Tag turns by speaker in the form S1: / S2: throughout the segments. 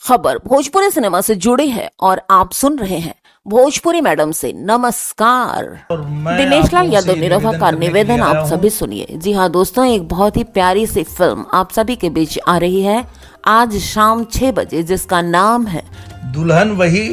S1: खबर भोजपुरी सिनेमा से जुड़ी है और आप सुन रहे हैं भोजपुरी मैडम से नमस्कार। दिनेश लाल यादव निरहुआ का निवेदन आप सभी सुनिए। जी हाँ दोस्तों, एक बहुत ही प्यारी सी फिल्म आप सभी के बीच आ रही है आज शाम 6 बजे, जिसका नाम है
S2: दुल्हन वही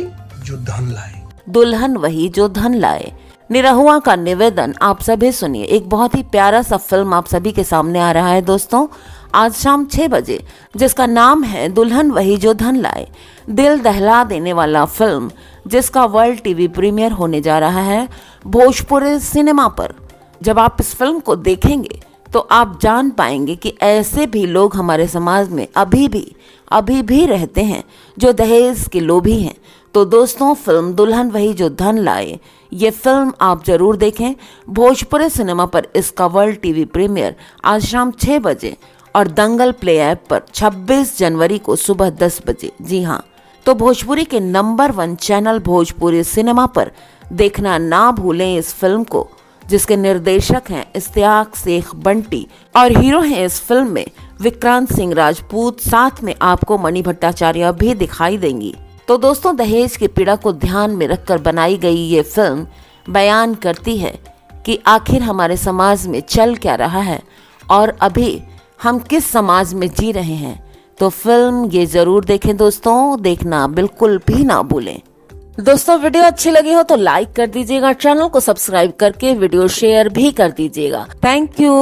S2: जो धन लाए।
S1: दुल्हन वही जो धन लाए। निरहुआ का निवेदन आप सभी सुनिए। एक बहुत ही प्यारा सा फिल्म आप सभी के सामने आ रहा है दोस्तों आज शाम 6 बजे, जिसका नाम है दुल्हन वही जो धन लाए। दिल दहला देने वाला फिल्म जिसका वर्ल्ड टीवी प्रीमियर होने जा रहा है भोजपुरी सिनेमा पर। जब आप इस फिल्म को देखेंगे तो आप जान पाएंगे कि ऐसे भी लोग हमारे समाज में अभी भी रहते हैं जो दहेज के लोभी हैं। तो दोस्तों, फिल्म दुल्हन वही जो धन लाए, ये फिल्म आप जरूर देखें भोजपुरी सिनेमा पर। इसका वर्ल्ड टीवी प्रीमियर आज शाम 6 बजे और दंगल प्ले ऐप पर 26 जनवरी को सुबह 10 बजे। जी हाँ, तो भोजपुरी के नंबर 1 चैनल भोजपुरी सिनेमा पर देखना ना भूलें इस फिल्म को, जिसके निर्देशक हैं इश्तियाक शेख बंटी और हीरो हैं इस फिल्म में विक्रांत सिंह राजपूत। साथ में आपको मणि भट्टाचार्य भी दिखाई देंगी। तो दोस्तों, दहेज की पीड़ा को ध्यान में रखकर बनाई गई ये फिल्म बयान करती है कि आखिर हमारे समाज में चल क्या रहा है और अभी हम किस समाज में जी रहे हैं। तो फिल्म ये जरूर देखें दोस्तों, देखना बिल्कुल भी ना भूलें। दोस्तों, वीडियो अच्छी लगी हो तो लाइक कर दीजिएगा, चैनल को सब्सक्राइब करके वीडियो शेयर भी कर दीजिएगा। Thank you.